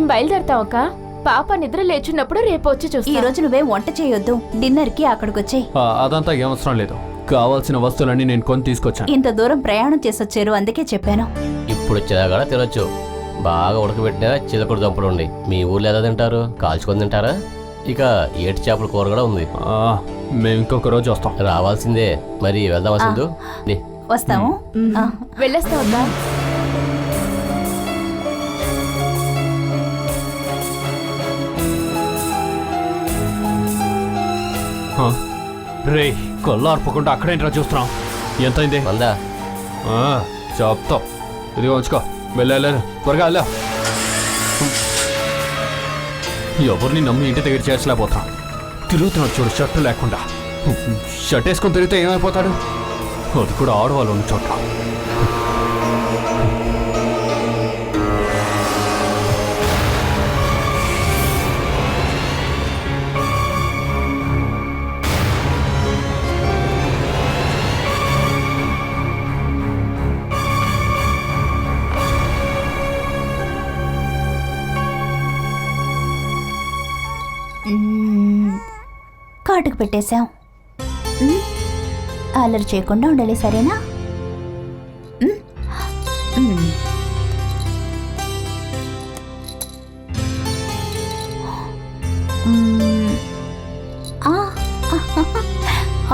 మేము బయలుదేరతాం అక్క. పాప నిద్ర లేచున్నప్పుడు రేపు వచ్చి చూస్తా. ఈ రోజు నువ్వే వంట చేయొద్దు, డిన్నర్ కి అక్కడికొచ్చేయి. అదంతా ఏమవసరం లేదు, కావాల్సిన వస్తువులన్నీ నేను కొని తీసుకొచ్చాను. ఇంత దూరం ప్రయాణం చేసొచ్చారు, అందుకే చెప్పాను. ఇప్పుడు చిన్నగా తినొచ్చు. బాగా ఉడకబెట్టిన చిలకడ దుంపలు ఉండి మీ ఊర్లో ఏదో తింటారు, కాల్చుకొని తింటారా? ఇక ఏటి చేపల కూర కూడా ఉంది. మేము ఇంకొక రోజు వస్తాం. రావాల్సిందే. మరి వెళ్దామా సింధు? వస్తాము. వెళ్ళేస్తా వద్దా? రే కొల్లార్పకుండా అక్కడేంట్రా చూస్తున్నాం? ఎంతైంది? వందా చెప్తాం. ఇది ఉంచుకో, వెళ్ళాలి త్వరగా వెళ్ళా. ఎవరిని నమ్మి ఇంటి దగ్గర చేర్చలేకపోతాం. తిరుగుతున్నాడు చూడు షర్టు లేకుండా. షర్ట్ వేసుకొని తిరిగితే ఏమైపోతాడు? అది కూడా ఆడవాళ్ళు ఉన్న చోట. కాటుకు పెట్టేశాం. అల్లరి చేయకుండా ఉండాలి, సరేనా?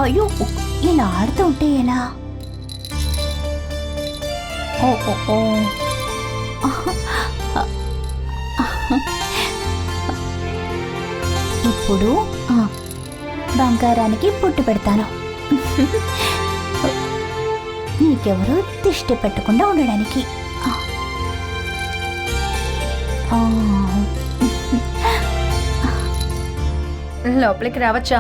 అయ్యో, ఇలా ఆడుతూ ఉంటే ఎలా? ఇప్పుడు బంగారానికి పుట్టు పెడతాను. నీకెవరూ దిష్టి పెట్టకుండా ఉండడానికి. లోపలికి రావచ్చా?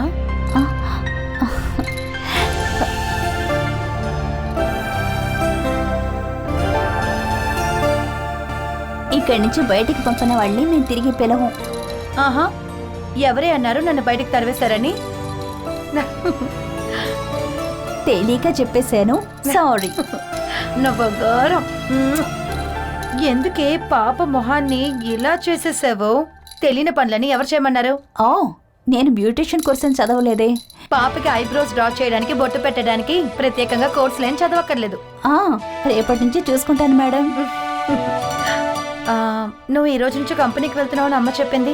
ఇక్కడి నుంచి బయటికి పంపిన వాళ్ళని మేము తిరిగి పిలవం. ఆహా, ఎవరే అన్నారు నన్ను బయటికి తరివేశారని? తెలియక చెప్పేశాను, సారీ. నా బంగారం, ఎందుకే పాప మొహాన్ని ఇలా చేసేసావో? తెలియని పనులని ఎవరు చేయమన్నారు? ఓ, నేను బ్యూటిషియన్ కోర్స్ చదవలేదే. పాపకి ఐబ్రోస్ డ్రా చేయడానికి, బొట్టు పెట్టడానికి ప్రత్యేకంగా కోర్సులేం చదవక్కర్లేదు. రేపటి నుంచి చూసుకుంటాను మేడం. నువ్వు ఈ రోజు నుంచి కంపెనీకి వెళ్తున్నావు అని అమ్మ చెప్పింది.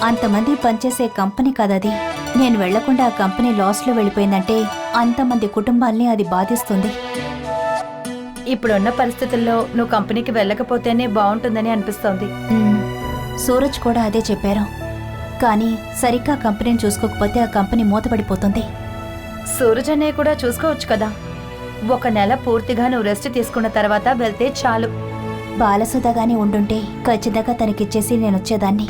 అంతమంది పనిచేసే కంపెనీ కదది. నేను వెళ్లకుండా ఆ కంపెనీ లాస్ లో వెళ్ళిపోయిందంటే అంతమంది కుటుంబాల్ని అది బాధిస్తుంది. ఇప్పుడున్న పరిస్థితుల్లో నువ్వు కంపెనీకి వెళ్ళకపోతేనే బాగుంటుందని అనిపిస్తోంది. సూరజ్ కూడా అదే చెప్పారు. కానీ సరిగ్గా కంపెనీని చూసుకోకపోతే ఆ కంపెనీ మూతపడిపోతుంది. సూరజ్ అనే కూడా చూసుకోవచ్చు కదా. 1 నెల పూర్తిగా నువ్వు రెస్ట్ తీసుకున్న తర్వాత వెళ్తే చాలు. బాలసుధగానే ఉండుంటే ఖచ్చితంగా తనకిచ్చేసి నేను వచ్చేదాన్ని.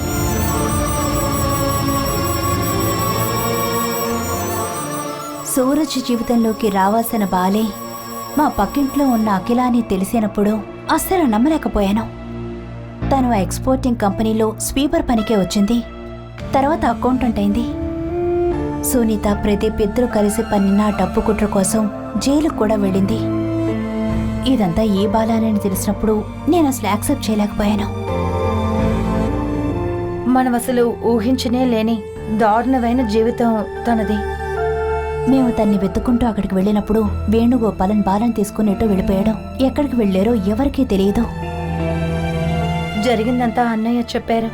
సూరజ్ జీవితంలోకి రావాల్సిన బాలే మా పక్కింట్లో ఉన్న అఖిల అని తెలిసినప్పుడు అస్సలు నమ్మలేకపోయాను. తను ఎక్స్పోర్టింగ్ కంపెనీలో స్వీపర్ పనికే వచ్చింది. తర్వాత అకౌంటెంట్ అయింది. సునీత, ప్రదీప్ ఇద్దరు కలిసి పన్నిన డబ్బు కుట్ర కోసం జైలుకు కూడా వెళ్ళింది. ఇదంతా ఏ బాలానని తెలిసినప్పుడు నేను అసలు యాక్సెప్ట్ చేయలేకపోయాను. మనం అసలు ఊహించనే లేని దారుణమైన జీవితం తనది. మేము తన్ని వెతుక్కుంటూ అక్కడికి వెళ్ళినప్పుడు వేణుగోపాలన్ బాలను తీసుకునేట్టు వెళ్ళిపోయాడు. ఎక్కడికి వెళ్ళారో ఎవరికీ తెలియదు. జరిగిందంతా అన్నయ్య చెప్పారు.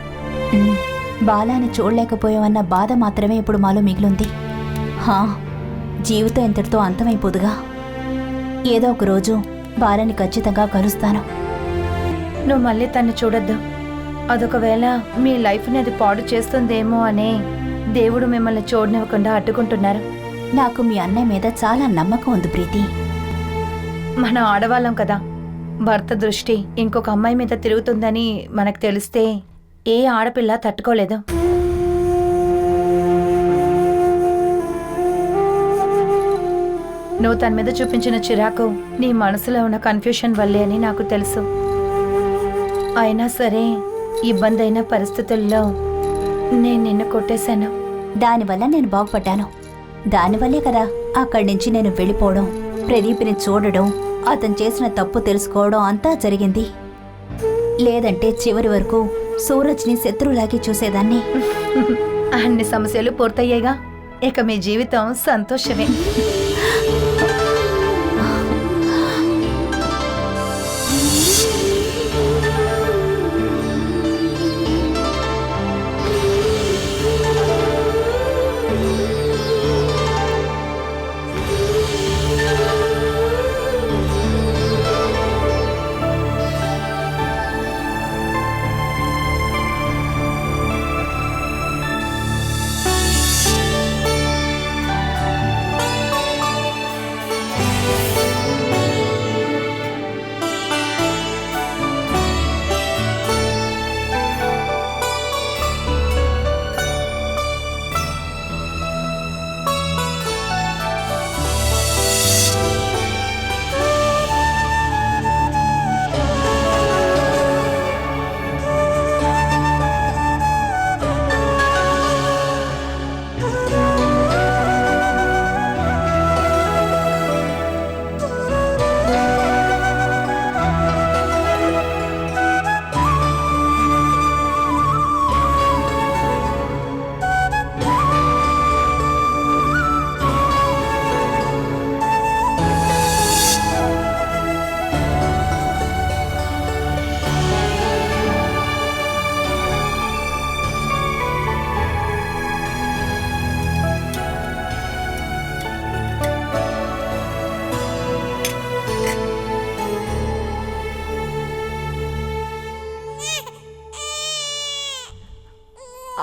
బాలాని చూడలేకపోయామన్న బాధ మాత్రమే ఇప్పుడు మాలో మిగిలింది. జీవితం ఇంతటితో అంతమైపోదుగా. ఏదో ఒక రోజు బాలని ఖచ్చితంగా కలుస్తాను. నువ్వు మళ్ళీ తన్ని చూడొద్దు. అదొకవేళ మీ లైఫ్ని అది పాడు చేస్తుందేమో అనే దేవుడు మిమ్మల్ని చూడనివ్వకుండా అడ్డుకుంటున్నారు. నాకు మీ అన్నయ్య మీద చాలా నమ్మకం ఉంది ప్రీతి. మన ఆడవాళ్ళం కదా, భర్త దృష్టి ఇంకొక అమ్మాయి మీద తిరుగుతుందని మనకు తెలిస్తే ఏ ఆడపిల్ల తట్టుకోలేదు. నువ్వు తన మీద చూపించిన చిరాకు నీ మనసులో ఉన్న కన్ఫ్యూషన్ వల్లే అని నాకు తెలుసు. అయినా సరే ఇబ్బంది అయిన పరిస్థితుల్లో నేను నిన్ను కొట్టేశాను. దానివల్ల నేను బాగుపడ్డాను. దానివల్లే కదా అక్కడి నుంచి నేను వెళ్ళిపోవడం, ప్రదీప్ని చూడడం, అతను చేసిన తప్పు తెలుసుకోవడం అంతా జరిగింది. లేదంటే చివరి వరకు సూరజ్ని శత్రువులాగే చూసేదాన్ని. అన్ని సమస్యలు పూర్తయ్యాయిగా, ఇక మీ జీవితం సంతోషమే.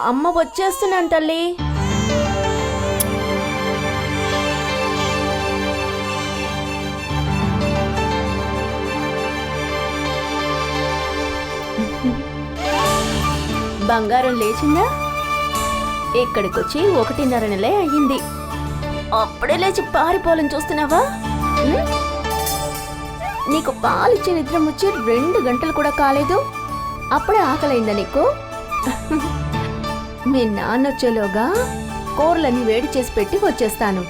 అమ్మ వచ్చేస్తున్నాను తల్లి. బంగారం లేచిందా? ఇక్కడికొచ్చి 1.5 నెలే అయ్యింది. అప్పుడే లేచి పారిపోవాలని చూస్తున్నావా? ఉం? నీకు పాలిచ్చే నిద్ర వచ్చి 2 గంటలు కూడా కాలేదు, అప్పుడే ఆకలైందా నీకు? మీ నాన్న వచ్చేలోగా కూరలన్నీ వేడి చేసి పెట్టి వచ్చేస్తాను.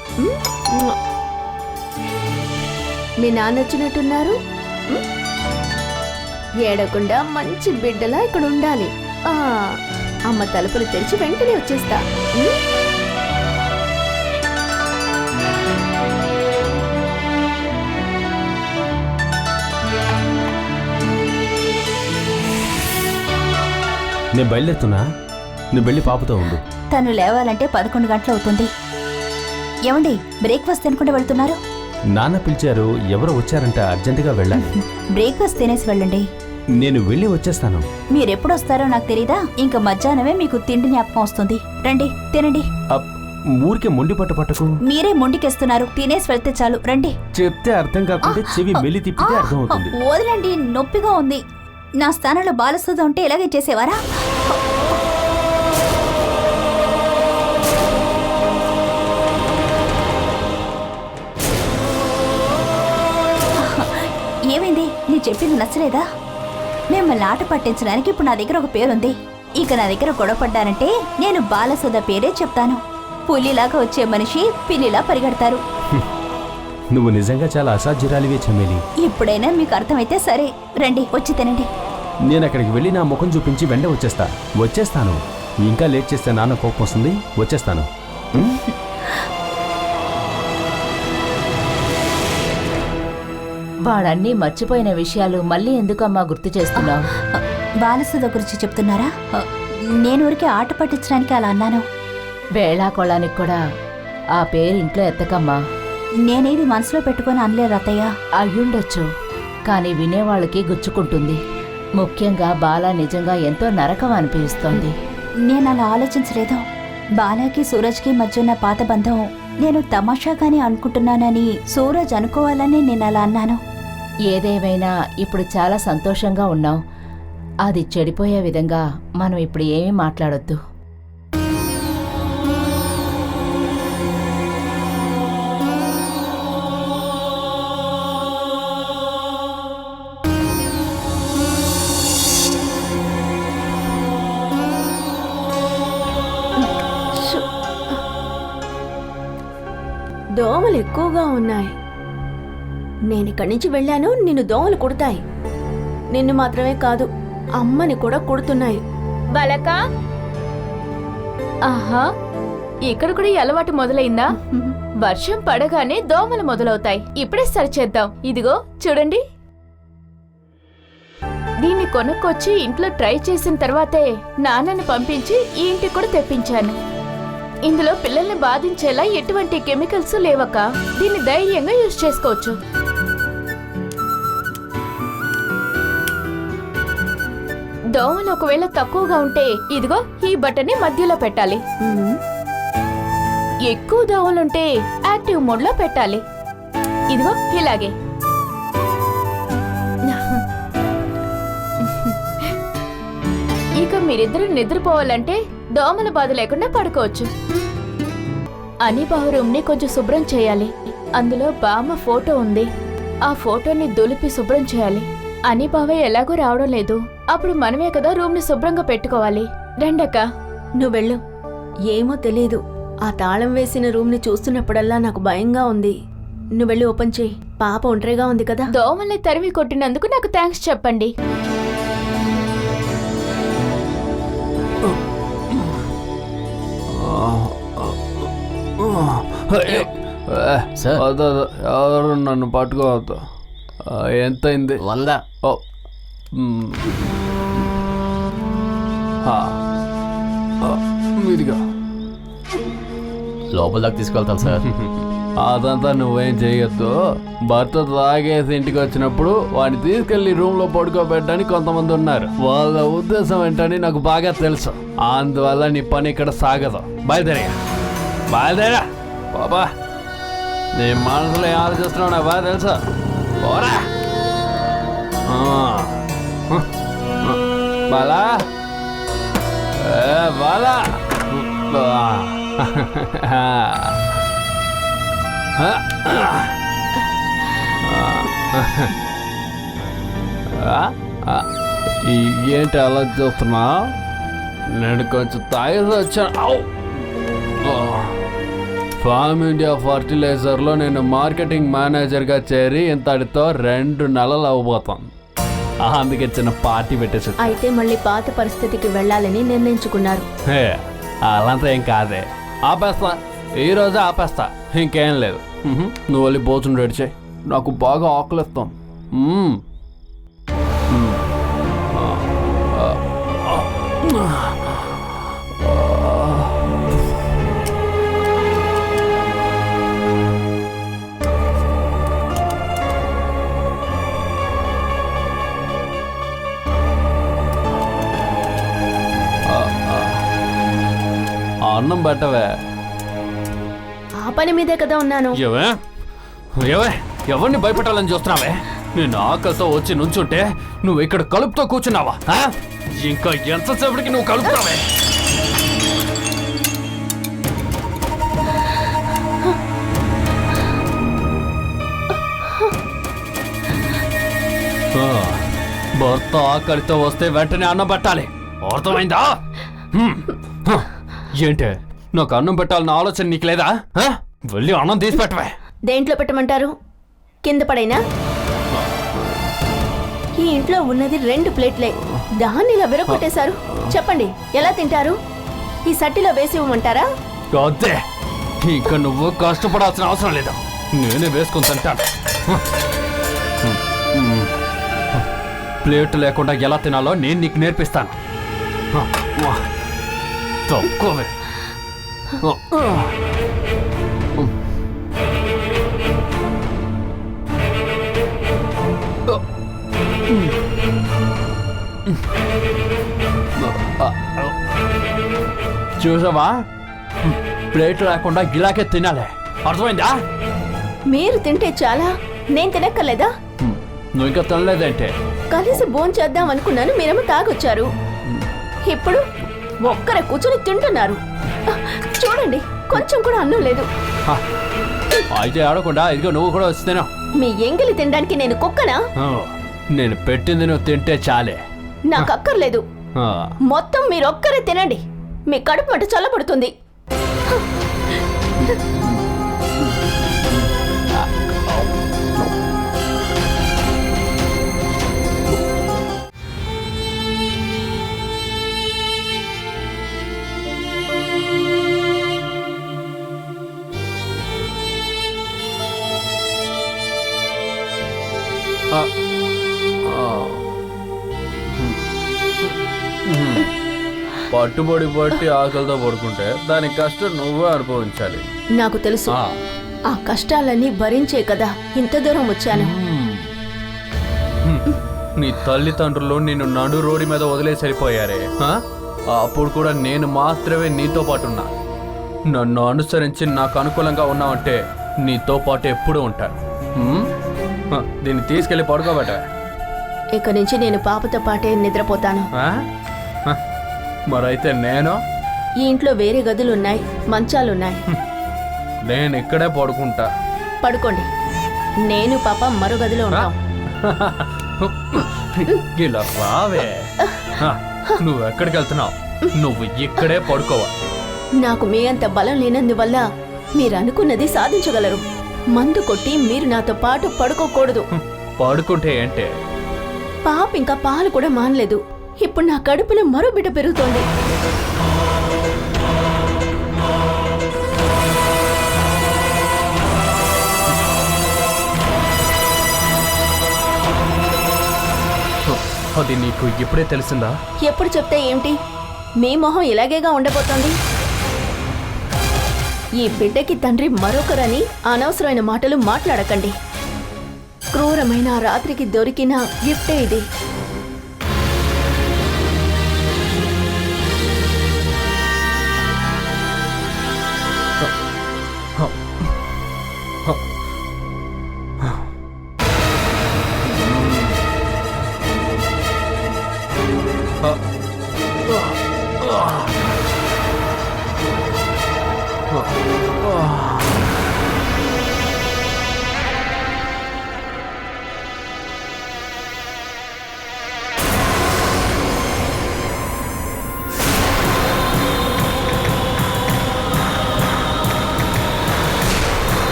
మీ నాన్న వచ్చినట్టున్నారు. ఏడకుండా మంచి బిడ్డలా ఇక్కడ ఉండాలి. అమ్మ తలుపులు తెరిచి వెంటనే వచ్చేస్తా. నేను బయలుదేరుతున్నా, నువ్వు వెళ్ళి పాపతో ఉండు. తను లేవాలంటే 11 గంటలు అవుతుంది. ఏమండి, బ్రేక్ఫాస్ట్ తినకుండా వెళ్తున్నారు? నాన్న పిలిచారు, ఎవరో వచ్చారంట, అర్జెంటుగా వెళ్ళాలి. బ్రేక్ఫాస్ట్ తినేసి వెళ్ళండి. నేను వెళ్ళి వచ్చేస్తాను. మీరెప్పుడు వస్తారో నాకు తెలీదా? ఇంకా మధ్యాహ్నమే మీకు తిండి జ్ఞాపకం వస్తుంది. రండి, తినండి. ఊరికే మొండి పట్టకు. మీరే మొండికేస్తున్నారు. తినేసి వెళ్తే చాలు. రండి. చెప్తే అర్థం కాకుండా చెవి మెల్లి తిప్పితే అర్థం అవుతుంది. వదలండి, నొప్పిగా ఉంది. నా స్థానంలో బాలసుధ ఉంటే ఇలాగే చేసేవారా? ఏమైంది? నీ చెప్పింది నచ్చలేదా? మిమ్మల్ని ఆట పట్టించడానికి ఇప్పుడు నా దగ్గర ఒక పేరుంది. ఇక నా దగ్గర గొడవపడ్డానంటే నేను బాలసుధ పేరే చెప్తాను. పులిలాగా వచ్చే మనిషి పిల్లిలా పరిగెడతారు. నువ్వు నిజంగా చాలా అసాధ్యురాలివే చమేలి. ఇప్పుడైనా మీకు అర్థమైతే సరే. రండి, వచ్చి తినండి. నేను అక్కడికి వెళ్ళి నా ముఖం చూపించి వెంట వచ్చేస్తాను. ఇంకా లేట్ చేస్తే నాన్న కోపం వస్తుంది. వచ్చేస్తాను. వాడన్నీ మర్చిపోయిన విషయాలు మళ్ళీ ఎందుకమ్మా గుర్తు చేస్తున్నావు? బాలసుధ గురించి చెప్తున్నారా? నేను ఊరికే ఆట పట్టించడానికి అలా అన్నాను. వేళాకోళానికి కూడా ఆ పేరు ఇంట్లో ఎత్తకమ్మా. నేనేది మనసులో పెట్టుకొని అనలేదు అత్తయ్య. అయ్యుండొచ్చు, కానీ వినేవాళ్ళకి గుచ్చుకుంటుంది. ముఖ్యంగా బాల నిజంగా ఎంతో నరకం అనిపిస్తోంది. నేను అలా ఆలోచించలేదు. బాలాకి సూరజ్కి మధ్య ఉన్న పాత బంధం నేను తమాషాగానే అనుకుంటున్నానని సూరజ్ అనుకోవాలని నేను అలా అన్నాను. ఏదేమైనా ఇప్పుడు చాలా సంతోషంగా ఉన్నాం. అది చెడిపోయే విధంగా మనం ఇప్పుడు ఏమీ మాట్లాడొద్దు. దోమలు ఎక్కువగా ఉన్నాయి. నేను ఇక్కడి నుంచి వెళ్ళాను, నిన్ను దోమలు కుడతాయి. నిన్ను మాత్రమే కాదు, అమ్మని కూడా కుడుతున్నాయి. బాలక ఆహా ఇక్కడ కూడా ఈ అలవాటు మొదలైందా? వర్షం పడగానే దోమలు మొదలవుతాయి. ఇప్పుడే సరిచేద్దాం. ఇదిగో చూడండి. దీన్ని కొనుక్కొచ్చి ఇంట్లో ట్రై చేసిన తర్వాతే నాన్నని పంపించి ఈ ఇంటికి కూడా తెప్పించాను. ఇందులో పిల్లల్ని బాధించేలా ఎటువంటి కెమికల్స్ లేవక్క. దీన్ని ధైర్యంగా యూజ్ చేసుకోవచ్చు. దోమలు ఒకవేళ తక్కువగా ఉంటే ఇదిగో ఈ బటన్ని మధ్యలో పెట్టాలి. ఎక్కువ దోమలుంటే యాక్టివ్ మోడ్ లో పెట్టాలి. ఇదిగో ఇలాగే. ఇక మీరిద్దరూ నిద్రపోవాలంటే దోమల బాధ లేకుండా పడుకోవచ్చు. అనిబావ రూమ్ ని కొంచెం శుభ్రం చేయాలి. అందులో బామ్మ ఫోటో ఉంది. ఆ ఫోటోని దులిపి శుభ్రం చేయాలి. అనిబావ ఎలాగో రావడం లేదు. అప్పుడు మనమే కదా రూమ్ ని శుభ్రంగా పెట్టుకోవాలి. రండక్క. నువ్వు వెళ్ళు. ఏమో తెలీదు, ఆ తాళం వేసిన రూమ్ని చూస్తున్నప్పుడల్లా నాకు భయంగా ఉంది. నువ్వు వెళ్ళి ఓపెన్ చేయి. పాప ఒంటరిగా ఉంది కదా. దోమల్ని తరిమి కొట్టినందుకు నాకు థ్యాంక్స్ చెప్పండి. సార్. ఎవరు నన్ను పట్టుకోవద్దు. ఎంతైంది? 100. మీదిగా లోపల దాకా తీసుకెళ్తాను సార్. అదంతా నువ్వేం చేయొద్దు. భర్త తాగేసి ఇంటికి వచ్చినప్పుడు వాడిని తీసుకెళ్లి రూమ్ లో పడుకోబెట్టడానికి కొంతమంది ఉన్నారు. వాళ్ళ ఉద్దేశం ఏంటని నాకు బాగా తెలుసు. అందువల్ల నీ పని ఇక్కడ సాగదు. బయలుదేరా బాబా. నీ మనసులో ఏం ఆలోచిస్తున్నావు నాకు బాగా తెలుసా. పోరా బాలా. బాలా ఏంటి అలా చూస్తున్నా? నేను కొంచెం తాగేసి వచ్చాను. ఫార్మ్ ఇండియా ఫర్టిలైజర్లో నేను మార్కెటింగ్ మేనేజర్గా చేరి ఇంతటితో 2 నెలలు అవ్వబోతాను. అందుకే చిన్న పార్టీ పెట్టేసి. అయితే మళ్ళీ పాత పరిస్థితికి వెళ్ళాలని నిర్ణయించుకున్నారు. అలాంతా ఏం కాదే. ఆపేస్తా, ఈరోజే ఆపేస్తా. ఇంకేం లేదు. నువ్వు వెళ్ళి భోజనం రెడీ చేయి. నాకు బాగా ఆకలిస్తాం. అన్నం పెట్టవే. ఆ పని మీదే కదా ఉన్నాను. ఎవరిని భయపెట్టాలని చూస్తున్నావే? నేను ఆకలితో వచ్చి నుంచుంటే నువ్వు ఇక్కడ కలుపుతో కూర్చున్నావా? ఇంకా ఎంతసేపటికి నువ్వు కలుపుతావే? భర్త ఆకలితో వస్తే వెంటనే అన్నం పెట్టాలి. అర్థమైందా? ఏంటే నాకు అన్నం పెట్టాలన్న ఆలోచన నీకు లేదా? వెళ్ళి అన్నం తీసి పెట్టవే. దేంట్లో పెట్టమంటారు? కింద పడైనా? ఈ ఇంట్లో ఉన్నది 2 ప్లేట్లే. దాన్ని ఇలా విరగొట్టేశారు. చెప్పండి, ఎలా తింటారు? ఈ సట్టిలో వేసి ఇవ్వమంటారా? అదే, ఇంకా నువ్వు కష్టపడాల్సిన అవసరం లేదు. నేనే వేసుకొని తింటాను. ప్లేట్ లేకుండా ఎలా తినాలో నేను నీకు నేర్పిస్తాను. తక్కువే. చూసావా? ప్లేట్ లేకుండా గిలాకే తినాలి. అర్థమైందా? మీరు తింటే చాలా, నేను తినక్కర్లేదా? నువ్వు ఇంకా తినలేదంటే? కలిసి భోంచేద్దాం అనుకున్నాను, మీరేమో తాగొచ్చారు. ఇప్పుడు ఒక్కరే కూర్చొని తింటున్నారు. చూడండి, కొంచెం కూడా అన్నం లేదు. అయితే ఆడకుండా ఇదిగో నువ్వు కూడా వచ్చి తిను. మీ ఎంగిలి తినడానికి నేను కుక్కనా? నేను పెట్టింది నువ్వు తింటే చాలే. నాకు అక్కర్లేదు. మొత్తం మీరొక్కరే తినండి. మీ కడుపు మంట చల్లబడుతుంది. ఆ, ఆ. పట్టుబడి పట్టి ఆకలితో పడుకుంటే దానికి కష్టం నువ్వే అనుభవించాలి. నాకు తెలుసు. ఆ. ఆ కష్టాలన్నీ భరించే కదా ఇంత దూరం వచ్చాను. నీ తల్లిదండ్రులు నిన్ను నడు రోడ్డు మీద వదిలేసి వెళ్ళిపోయారే, ఆ? అప్పుడు కూడా నేను మాత్రమే నీతో పాటు ఉన్నా. నన్ను అనుసరించి నాకు అనుకూలంగా ఉన్నావంటే నీతో పాటు ఎప్పుడూ ఉంటాను. దీన్ని తీసుకెళ్ళి పడుకోబెట్ట. ఇక నుంచి నేను పాపతో పాటే నిద్రపోతాను. మరైతే నేను ఈ ఇంట్లో వేరే గదులున్నాయి, మంచాలున్నాయి. నేను ఇక్కడే పడుకుంటా. పడుకోండి. నేను పాప మరో గదిలో ఉంటాం. ఇలా రావే. నువ్వు ఎక్కడికి వెళ్తున్నావు? నువ్వు ఇక్కడే పడుకోవా. నాకు మీ అంత బలం లేనందువల్ల మీరు అనుకున్నది సాధించగలరు. మందు కొట్టి మీరు నాతో పాటు పడుకోకూడదు. పడుకుంటే ఏంటే? పాప ఇంకా పాలు కూడా మానలేదు. ఇప్పుడు నా కడుపులో మరో బిడ్డ పెరుగుతోంది. అది నీకు ఇప్పుడే తెలిసిందా? ఎప్పుడు చెప్తే ఏమిటి? మీ మొహం ఇలాగేగా ఉండబోతోంది. ఈ బిడ్డకి తండ్రి మరొకరని అనవసరమైన మాటలు మాట్లాడకండి. క్రూరమైన ఆ రాత్రికి దొరికిన గిఫ్టే ఇది.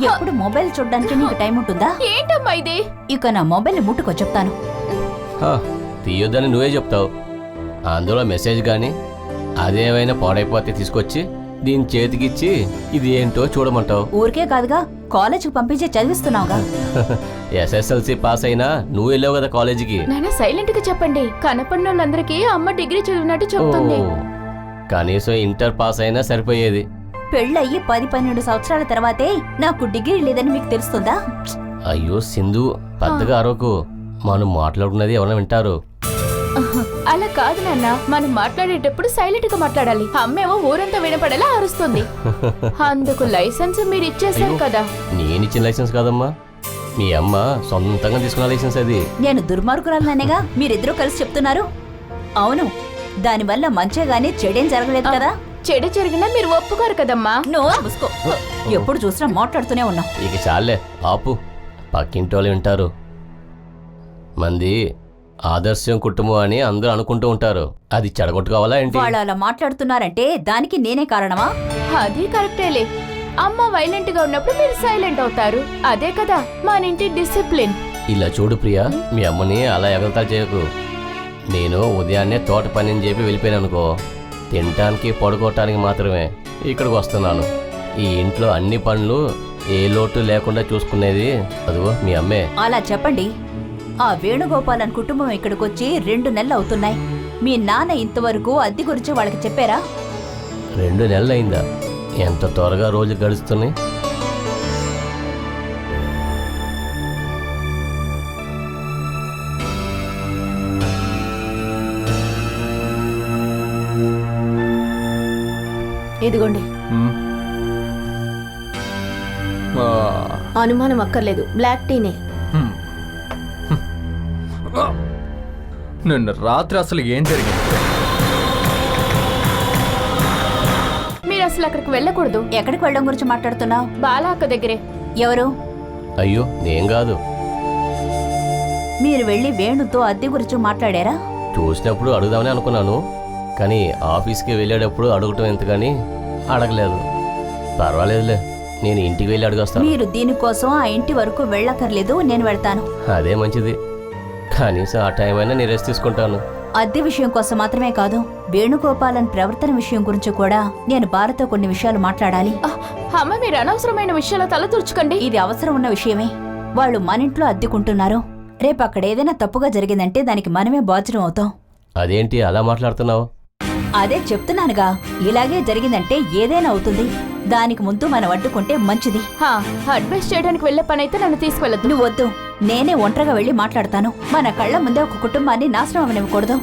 ఎప్పుడు మొబైల్ చూడడానికి నీకు టైం ఉంటుందా? ఏంటమ్మా ఇది? ఇక నా మొబైల్ ముట్టుకో చెప్తాను. తీయొద్దని నువ్వే చెప్తావు. అందులో మెసేజ్ కానీ అదేమైనా పాడైపోతే తీసుకొచ్చి దీని చేతికిచ్చి ఇది ఏంటో చూడమంటావు. ఊరికే కాదుగా, కాలేజీకి పంపించి చదివిస్తున్నావుగా. ఎస్ఎస్ఎల్సి పాస్ అయినా నువ్వు వెళ్ళావు కదా కాలేజీకి. నాన్న సైలెంట్ గా చెప్పండి. కనపడిన వాళ్ళందరికీ అమ్మ డిగ్రీ చదివినట్టు చెప్తుంది. కనీసం ఇంటర్ పాస్ అయినా సరిపోయేది. పెళ్ళయ్యి 10-12 సంవత్సరాల తర్వాతే నాకు డిగ్రీ లేదని మీకు తెలుస్తుందా? అయ్యో సింధు, పెద్దగా అరవకు. మనం మాట్లాడుకున్నది ఎవరైనా వింటారు. అలా కాదు నాన్న, మనం మాట్లాడేటప్పుడు సైలెంట్ గా మాట్లాడాలి. అమ్మేమో ఊరంతా వినపడేలా అరుస్తుంది. అందుకు లైసెన్స్ మీరు ఇచ్చేసారు కదా. నేనిచ్చిన లైసెన్స్ కాదమ్మా, మీ అమ్మ సొంతంగా తీసుకున్న లైసెన్స్ అది. నేను దుర్మార్గురాలనేగా మీరిద్దరూ కలిసి చెప్తున్నారు. అవును, దానివల్ల మంచే గానీ చెడేం జరగలేదు కదా. చెడు జరిగినా మీరు ఒప్పుకోరు కదమ్మా. నోరు మూసుకో. ఎప్పుడు చూసినా మాట్లాడుతూనే ఉన్నావు. ఇక చాలే ఆపు, పక్కింటి వాళ్ళు వింటారు. మంది ఆదర్శం కుటుంబం అని అందరూ అనుకుంటూ ఉంటారు. అది చెడగొట్టుకోవాలా ఏంటి? వాళ్ళు అలా మాట్లాడుతున్నారంటే దానికి నేనే కారణమా? అది కరెక్టేలే. అమ్మ వైలెంట్ గా ఉన్నప్పుడు మీరు సైలెంట్ అవుతారు. అదే కదా మన ఇంటి డిసిప్లిన్. ఇలా చూడు ప్రియా, మీ అమ్మని అలా ఎగతా చేయకు. నేను ఉదయాన్నే తోట పని అని చెప్పి వెళ్ళిపోయాను అనుకో, తినటానికి పడుకోవటానికి మాత్రమే ఇక్కడికి వస్తున్నాను. ఈ ఇంట్లో అన్ని పనులు ఏ లోటు లేకుండా చూసుకునేది అదిగో మీ అమ్మే. అలా చెప్పండి. ఆ వేణుగోపాలన్ కుటుంబం ఇక్కడికొచ్చి 2 నెలలు అవుతున్నాయి. మీ నాన్న ఇంతవరకు అద్దె గురించి వాళ్ళకి చెప్పారా? 2 నెలలు అయిందా? ఎంత త్వరగా రోజు గడుస్తున్నాయి. ఇదిగోండి. అనుమానం అక్కర్లేదు, బ్లాక్ టీనే. నిన్న రాత్రి అసలు ఏం జరిగింది? మీరు అసలు అక్కడికి వెళ్ళకూడదు. ఎక్కడికి వెళ్ళడం గురించి మాట్లాడుతున్నావు? బాలా అక్క దగ్గరే. ఎవరు? అయ్యో నేను కాదు. మీరు వెళ్ళి వేణుతో అద్దె గురించి మాట్లాడారా? చూసినప్పుడు అడుగుదామని అనుకున్నాను, కానీ ఆఫీస్కి వెళ్ళేటప్పుడు అడగటం ఎందుకని అడగలేదు. పర్వాలేదులే, నేను ఇంటికి వెళ్ళి అడుగొస్తాను. మీరు దీనికోసం ఆ ఇంటి వరకు వెళ్ళక్కర్లేదు, నేను వెళ్తాను. అదే మంచిది. కనీసం ఆ టైం అయినా నేను రెస్ట్ తీసుకుంటాను. అద్దె విషయం కోసం మాత్రమే కాదు, వేణుగోపాలన్ ప్రవర్తన విషయం గురించి కూడా నేను భారత్తో కొన్ని విషయాలు మాట్లాడాలి. అమ్మ, మీరు అనవసరమైన విషయాలు తల తుడుచుకోండి. ఇది అవసరం ఉన్న విషయమే. వాళ్ళు మన ఇంట్లో అద్దెకుంటున్నారు. రేపు అక్కడ ఏదైనా తప్పుగా జరిగిందంటే దానికి మనమే బాధ్యులం అవుతాం. అదేంటి అలా మాట్లాడుతున్నావు? అదే చెప్తున్నానుగా, ఇలాగే జరిగిందంటే ఏదైనా అవుతుంది. దానికి ముందు మనం అడ్డుకుంటే మంచిది. అడ్వైస్ చేయడానికి వెళ్ళే పని అయితే నన్ను తీసుకెళ్ళదు. నువ్వు వద్దు, నేనే ఒంటరిగా వెళ్ళి మాట్లాడతాను. మన కళ్ళ ముందే ఒక కుటుంబాన్ని నాశనం అవనివ్వకూడదు.